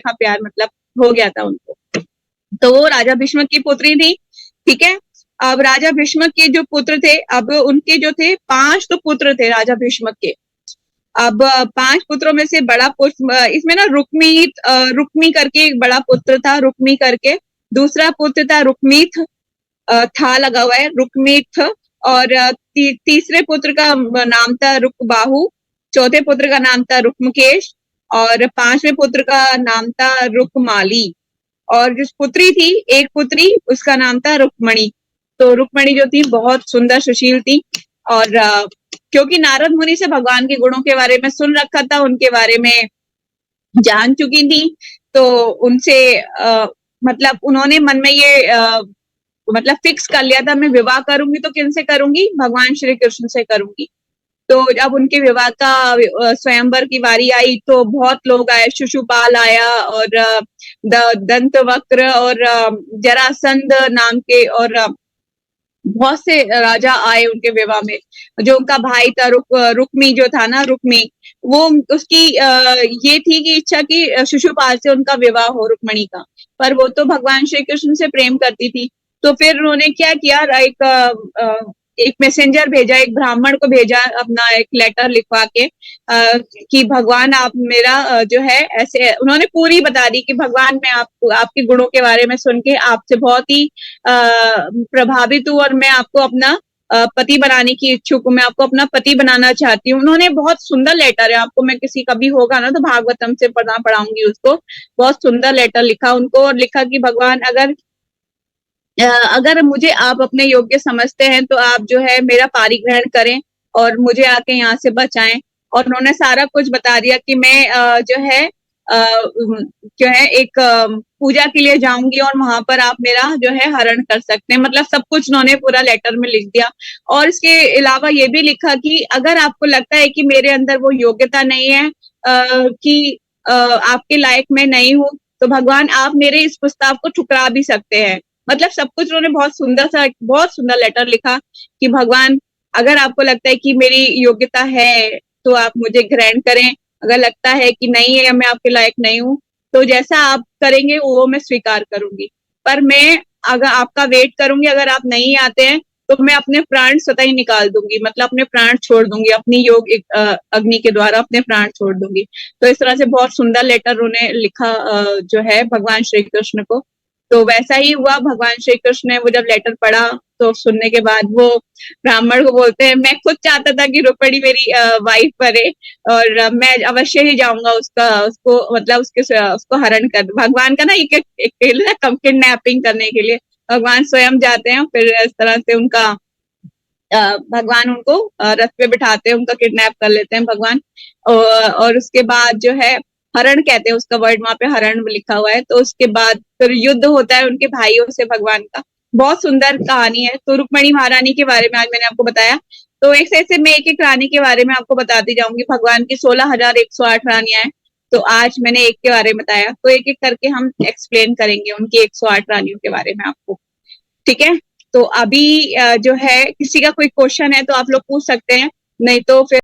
का प्यार मतलब हो गया था उनको। तो वो राजा भीष्मक की पुत्री थी, ठीक है। अब राजा भीष्मक के जो पुत्र थे, अब उनके जो थे 5 तो पुत्र थे राजा भीष्मक के। अब 5 पुत्रों में से बड़ा पुत्र, इसमें ना रुक्मी करके एक बड़ा पुत्र था, रुक्मी करके। दूसरा पुत्र था रुक्मीथ, था लगा हुआ है, रुक्मीथ। और तीसरे पुत्र का नाम था रुकबाहु। चौथे पुत्र का नाम था रुक्मकेश। और 5वें पुत्र का नाम था रुक्माली। और जो पुत्री थी, एक पुत्री, उसका नाम था रुक्मणी। तो रुक्मणी जो थी बहुत सुंदर सुशील थी। और क्योंकि नारद मुनि से भगवान के गुणों के बारे में सुन रखा था, उनके बारे में जान चुकी थी, तो उनसे मतलब उन्होंने मन में ये मतलब फिक्स कर लिया था, मैं विवाह करूंगी तो किनसे करूंगी, भगवान श्री कृष्ण से करूंगी। तो जब उनके विवाह का स्वयंवर की बारी आई तो बहुत लोग आए, शिशुपाल आया और दंतवक्र और जरासंध नाम के और बहुत से राजा आए उनके विवाह में। जो उनका भाई था रुक्मी जो था ना, रुक्मी, वो उसकी ये थी कि इच्छा की शिशुपाल से उनका विवाह हो, रुक्मणी का। पर वो तो भगवान श्री कृष्ण से प्रेम करती थी। तो फिर उन्होंने क्या किया, एक मैसेंजर भेजा, एक ब्राह्मण को भेजा, अपना एक लेटर लिखवा के कि भगवान आप मेरा जो है ऐसे, उन्होंने पूरी बता दी कि भगवान मैं आपको आपके गुणों के बारे में सुन के आपसे बहुत ही प्रभावित हूँ और मैं आपको अपना पति बनाने की इच्छुक हूँ, मैं आपको अपना पति बनाना चाहती हूँ। उन्होंने बहुत सुंदर लेटर है, आपको मैं किसी कभी होगा ना तो भागवतम से पढ़ाऊंगी उसको। बहुत सुंदर लेटर लिखा उनको और लिखा कि भगवान अगर मुझे आप अपने योग्य समझते हैं तो आप जो है मेरा पारिग्रहण करें और मुझे आके यहाँ से बचाएं। और उन्होंने सारा कुछ बता दिया कि मैं जो है एक पूजा के लिए जाऊंगी और वहां पर आप मेरा जो है हरण कर सकते हैं। मतलब सब कुछ उन्होंने पूरा लेटर में लिख दिया। और इसके अलावा ये भी लिखा कि अगर आपको लगता है कि मेरे अंदर वो योग्यता नहीं है, कि आपके लायक मैं नहीं हूँ, तो भगवान आप मेरे इस प्रस्ताव को ठुकरा भी सकते हैं। मतलब सब कुछ उन्होंने बहुत सुंदर लेटर लिखा कि भगवान अगर आपको लगता है कि मेरी योग्यता है तो आप मुझे ग्रहण करें, अगर लगता है कि नहीं है, मैं आपके लायक नहीं हूँ, तो जैसा आप करेंगे वो मैं स्वीकार करूंगी। पर मैं अगर आपका वेट करूंगी, अगर आप नहीं आते हैं तो मैं अपने प्राण स्वतः ही निकाल दूंगी, मतलब अपने प्राण छोड़ दूंगी, अपनी योग अग्नि के द्वारा अपने प्राण छोड़ दूंगी। तो इस तरह से बहुत सुंदर लेटर उन्हें लिखा जो है भगवान श्री कृष्ण को। तो वैसा ही हुआ, भगवान श्री कृष्ण ने वो जब लेटर पढ़ा तो सुनने के बाद वो ब्राह्मण को बोलते हैं, मैं खुद चाहता था कि रुक्मणी मेरी वाइफ बने और मैं अवश्य ही जाऊंगा उसको मतलब उसको हरण कर, भगवान का ना एक किडनैपिंग करने के लिए भगवान स्वयं जाते हैं। फिर इस तरह से उनका भगवान उनको रथ पे बिठाते हैं, उनका किडनैप कर लेते हैं भगवान। और उसके बाद जो है हरण कहते हैं उसका वर्ड, वहां पे हरण लिखा हुआ है। तो उसके बाद फिर युद्ध होता है उनके भाइयों से भगवान का। बहुत सुंदर कहानी है। तो रुक्मणी महारानी के बारे में आज मैंने आपको बताया। तो एक से मैं एक रानी के बारे में आपको बताती जाऊंगी। भगवान की 16,108 रानियां हैं, तो आज मैंने एक के बारे में बताया, तो एक एक करके हम एक्सप्लेन करेंगे उनकी 108 रानियों के बारे में आपको, ठीक है। तो अभी जो है किसी का कोई क्वेश्चन है तो आप लोग पूछ सकते हैं, नहीं तो फिर